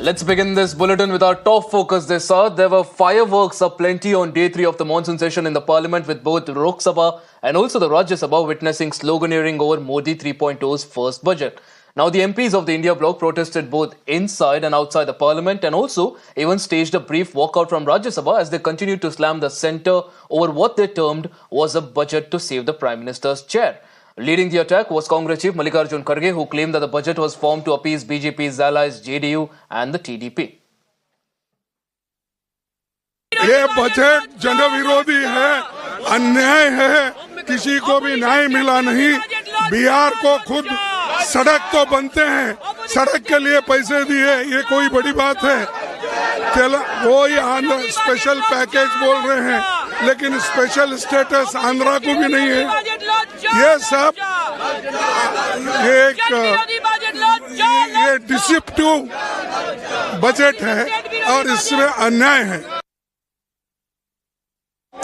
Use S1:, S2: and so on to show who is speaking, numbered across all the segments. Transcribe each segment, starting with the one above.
S1: Let's begin this bulletin with our top focus this hour. There were fireworks aplenty on day 3 of the monsoon session in the parliament, with both Lok Sabha and also the Rajya Sabha witnessing sloganeering over Modi 3.0's first budget. Now, the MPs of the India bloc protested both inside and outside the parliament, and also even staged a brief walkout from Rajya Sabha as they continued to slam the centre over what they termed was a budget to save the Prime Minister's chair. Leading the attack was Congress chief Mallikarjun Kharge, who claimed that the budget was formed to appease BJP's allies JDU and the TDP.
S2: ये budget जन विरोधी है, अन्याय है, किसी को भी न्याय मिला नहीं। बिहार को खुद सड़क तो बनते हैं, सड़क के लिए पैसे दिए, ये कोई बड़ी बात है? वो ही आंध्र स्पेशल पैकेज बोल रहे हैं, लेकिन स्पेशल स्टेटस आंध्रा को भी नहीं है। ये सब ये डिसेप्टिव बजट है और इसमें अन्याय है।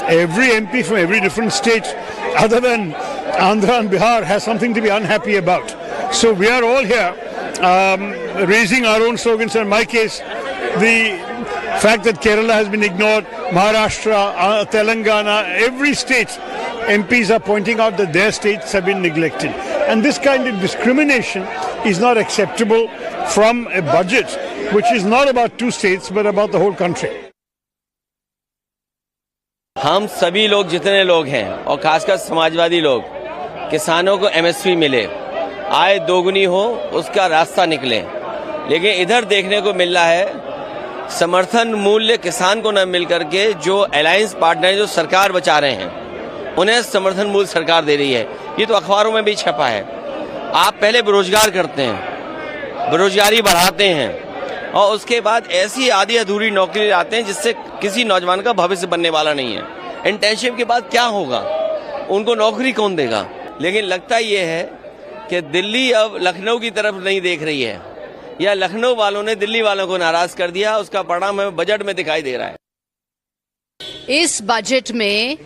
S3: Every MP from every different state other than Andhra and Bihar has something to be unhappy about. So we are all here raising our own slogans. In my case, the fact that Kerala has been ignored, Maharashtra, Telangana, every state, MPs are pointing out that their states have been neglected. And this kind of discrimination is not acceptable from a budget which is not about two states but about the whole country.
S4: हम सभी लोग जितने लोग हैं और खासकर समाजवादी लोग, किसानों को एमएसपी मिले, आय दोगुनी हो, उसका रास्ता निकले। लेकिन इधर देखने को मिल रहा है समर्थन मूल्य किसान को न मिल करके जो अलायंस पार्टनर जो सरकार बचा रहे हैं उन्हें समर्थन मूल्य सरकार दे रही है। ये तो अखबारों में भी छपा है। आप पहले बेरोजगार करते हैं, बेरोजगारी बढ़ाते हैं और उसके बाद ऐसी आधी अधूरी नौकरी लाते हैं जिससे किसी नौजवान का भविष्य बनने वाला नहीं है। इंटर्नशिप के बाद क्या होगा, उनको नौकरी कौन देगा? लेकिन लगता ये है कि दिल्ली अब लखनऊ की तरफ नहीं देख रही है, या लखनऊ वालों ने दिल्ली वालों को नाराज कर दिया। उसका परिणाम हमें बजट में दिखाई दे रहा है।
S5: इस बजट में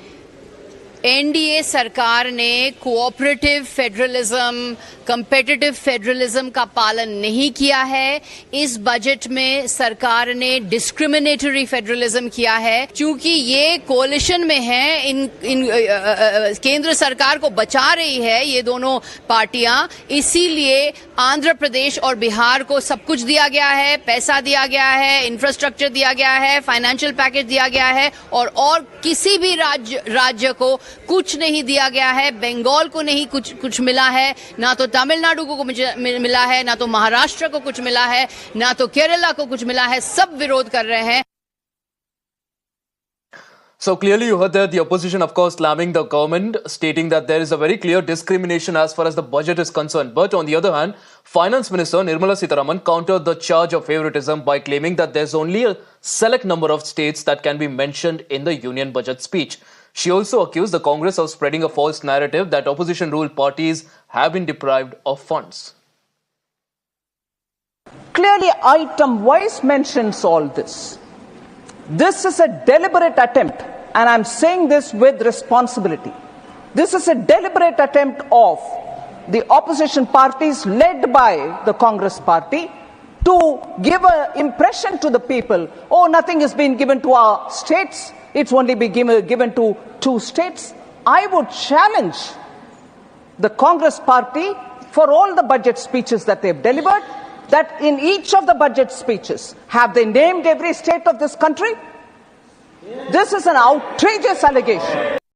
S5: एनडीए सरकार ने कोऑपरेटिव फेडरलिज्म, कंपेटिटिव फेडरलिज्म का पालन नहीं किया है। इस बजट में सरकार ने डिस्क्रिमिनेटरी फेडरलिज्म किया है। क्योंकि ये कोalition में है, इन केंद्र सरकार को बचा रही है ये दोनों पार्टियां, इसीलिए आंध्र प्रदेश और बिहार को सब कुछ दिया गया है, पैसा दिया गया है, इंफ्रास्ट्रक्चर दिया गया है, फाइनेंशियल पैकेज दिया गया है, और किसी भी राज्य को कुछ नहीं दिया गया है। बंगाल को नहीं कुछ मिला है, ना तो तमिलनाडु को मिला है, ना तो महाराष्ट्र को कुछ मिला है, ना तो केरला को कुछ मिला है। सब विरोध कर रहे हैं।
S1: So clearly you heard that the opposition, of course, slamming the government, stating that there is a very clear discrimination as far as the budget is concerned. But on the other hand, Finance Minister Nirmala Sitharaman countered the charge of favoritism by claiming that there's only a select number of states that can be mentioned in the union budget speech. She also accused the Congress of spreading a false narrative that opposition-ruled parties have been deprived of funds.
S6: Clearly, item-wise mentions all this. This is a deliberate attempt, and I'm saying this with responsibility. This is a deliberate attempt of the opposition parties led by the Congress party to give an impression to the people, oh, nothing has been given to our states, it's only been given to 2 states. I would challenge the Congress party for all the budget speeches that they've delivered, that in each of the budget speeches, have they named every state of this country? This is an outrageous allegation.